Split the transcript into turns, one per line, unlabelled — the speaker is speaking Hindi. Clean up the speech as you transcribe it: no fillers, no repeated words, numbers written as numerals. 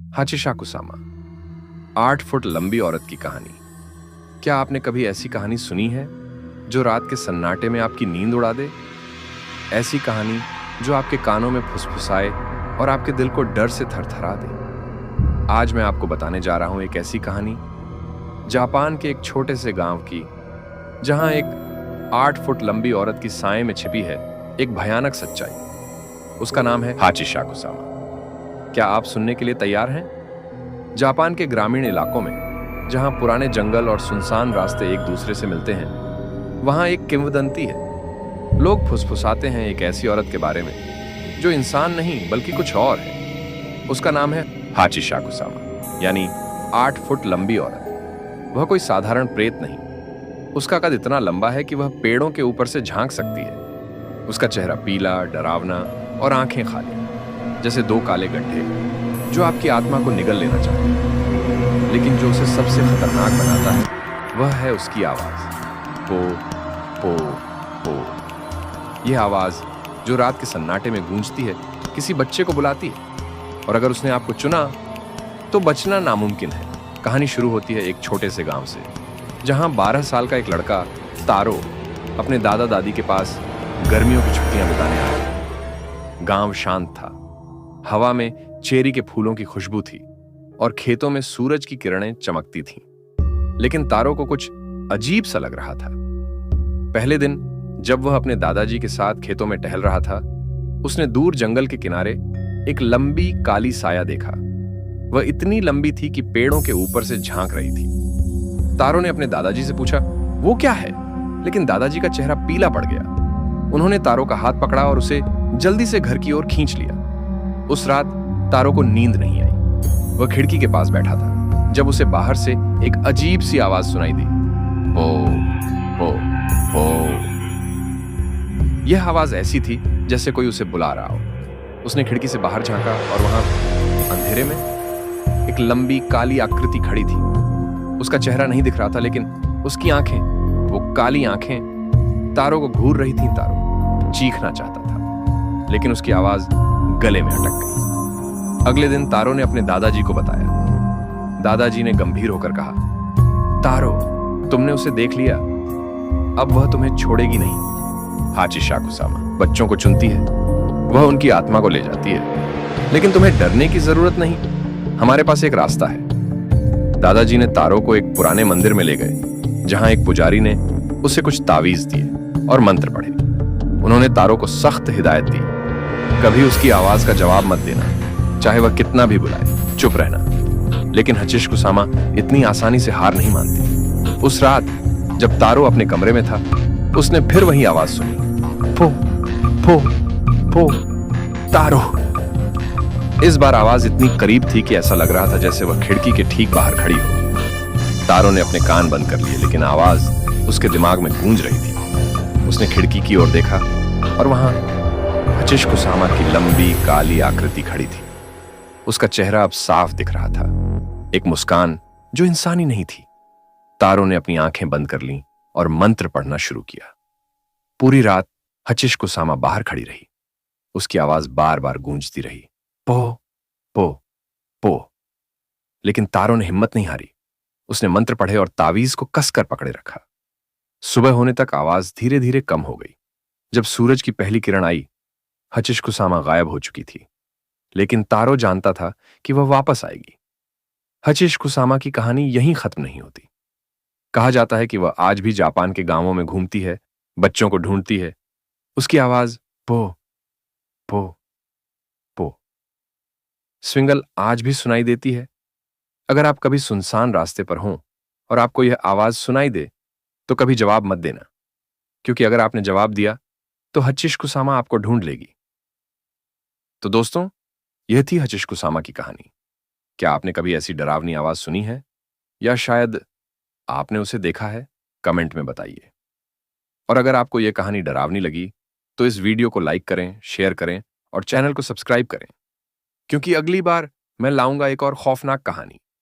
हाचिशा कुसामा, 8 फुट लंबी औरत की कहानी। क्या आपने कभी ऐसी कहानी सुनी है जो रात के सन्नाटे में आपकी नींद उड़ा दे? ऐसी कहानी जो आपके कानों में फुसफुसाए और आपके दिल को डर से थरथरा दे। आज मैं आपको बताने जा रहा हूं एक ऐसी कहानी, जापान के एक छोटे से गांव की, जहां एक 8 फुट लंबी औरत की साए में छिपी है एक भयानक सच्चाई। उसका नाम है हाचिशा कुसामा। क्या आप सुनने के लिए तैयार हैं? जापान के ग्रामीण इलाकों में, जहां पुराने जंगल और सुनसान रास्ते एक दूसरे से मिलते हैं, वहां एक किंवदंती है। लोग फुसफुसाते हैं एक ऐसी औरत के बारे में जो इंसान नहीं बल्कि कुछ और है। उसका नाम है हाचिशा कुसामा, यानी 8 फुट लंबी औरत। वह कोई साधारण प्रेत नहीं। उसका कद इतना लंबा है कि वह पेड़ों के ऊपर से झांक सकती है। उसका चेहरा पीला, डरावना और आंखें खाली, जैसे 2 काले गड्ढे जो आपकी आत्मा को निगल लेना चाहते हैं। लेकिन जो उसे सबसे खतरनाक बनाता है वह है उसकी आवाज, पो पो पो। यह आवाज जो रात के सन्नाटे में गूंजती है, किसी बच्चे को बुलाती है। और अगर उसने आपको चुना तो बचना नामुमकिन है। कहानी शुरू होती है एक छोटे से गांव से, जहां 12 साल का एक लड़का तारो अपने दादा दादी के पास गर्मियों की छुट्टियां बिताने आया। गांव शांत था। हवा में चेरी के फूलों की खुशबू थी और खेतों में सूरज की किरणें चमकती थीं। लेकिन तारो को कुछ अजीब सा लग रहा था। पहले दिन जब वह अपने दादाजी के साथ खेतों में टहल रहा था, उसने दूर जंगल के किनारे एक लंबी काली साया देखा। वह इतनी लंबी थी कि पेड़ों के ऊपर से झांक रही थी। तारो ने अपने दादाजी से पूछा, वो क्या है? लेकिन दादाजी का चेहरा पीला पड़ गया। उन्होंने तारो का हाथ पकड़ा और उसे जल्दी से घर की ओर खींच लिया। उस रात तारो को नींद नहीं आई। वह खिड़की के पास बैठा था जब उसे बाहर से एक अजीब सी आवाज सुनाई दी, पो पो पो। यह आवाज ऐसी थी जैसे कोई उसे बुला रहा हो। उसने खिड़की से बाहर झांका और वहां अंधेरे में एक लंबी काली आकृति खड़ी थी। उसका चेहरा नहीं दिख रहा था, लेकिन उसकी आंखें, वो काली आंखें तारो को घूर रही थीं। तारो चीखना चाहता था, लेकिन उसकी आवाज गले में अटक गई। अगले दिन तारो ने अपने दादाजी को बताया। दादाजी ने गंभीर होकर कहा, तारो, तुमने उसे देख लिया, अब वह तुम्हें छोड़ेगी नहीं। हाचिशा कुसामा बच्चों को चुनती है, वह उनकी आत्मा को ले जाती है। लेकिन तुम्हें डरने की जरूरत नहीं, हमारे पास एक रास्ता है। दादाजी ने तारो को एक पुराने मंदिर में ले गए, जहां एक पुजारी ने उसे कुछ तावीज दिए और मंत्र पढ़े। उन्होंने तारो को सख्त हिदायत दी, कभी उसकी आवाज का जवाब मत देना, चाहे वह कितना भी बुलाए, चुप रहना। लेकिन हाचिशा कुसामा इतनी आसानी से हार नहीं मानती। उस रात जब तारो अपने कमरे में था, उसने फिर वही आवाज सुनी, फो फो फो। तारो। इस बार आवाज इतनी करीब थी कि ऐसा लग रहा था जैसे वह खिड़की के ठीक बाहर खड़ी हो। तारो ने अपने कान बंद कर लिए, लेकिन आवाज उसके दिमाग में गूंज रही थी। उसने खिड़की की ओर देखा और वहां हाचिशा कुसामा की लंबी काली आकृति खड़ी थी। उसका चेहरा अब साफ दिख रहा था, एक मुस्कान जो इंसानी नहीं थी। तारो ने अपनी आंखें बंद कर लीं और मंत्र पढ़ना शुरू किया। पूरी रात हाचिशा कुसामा बाहर खड़ी रही। उसकी आवाज बार बार गूंजती रही, पो पो पो। लेकिन तारो ने हिम्मत नहीं हारी। उसने मंत्र पढ़े और तावीज को कसकर पकड़े रखा। सुबह होने तक आवाज धीरे धीरे कम हो गई। जब सूरज की पहली किरण आई, हाचिशा कुसामा गायब हो चुकी थी। लेकिन तारो जानता था कि वह वापस आएगी। हाचिशा कुसामा की कहानी यहीं खत्म नहीं होती। कहा जाता है कि वह आज भी जापान के गांवों में घूमती है, बच्चों को ढूंढती है। उसकी आवाज पो पो पो स्विंगल आज भी सुनाई देती है। अगर आप कभी सुनसान रास्ते पर हों और आपको यह आवाज सुनाई दे, तो कभी जवाब मत देना, क्योंकि अगर आपने जवाब दिया तो हाचिशा कुसामा आपको ढूंढ लेगी। तो दोस्तों, यह थी हाचिशा कुसामा की कहानी। क्या आपने कभी ऐसी डरावनी आवाज सुनी है, या शायद आपने उसे देखा है? कमेंट में बताइए। और अगर आपको यह कहानी डरावनी लगी तो इस वीडियो को लाइक करें, शेयर करें और चैनल को सब्सक्राइब करें, क्योंकि अगली बार मैं लाऊंगा एक और खौफनाक कहानी।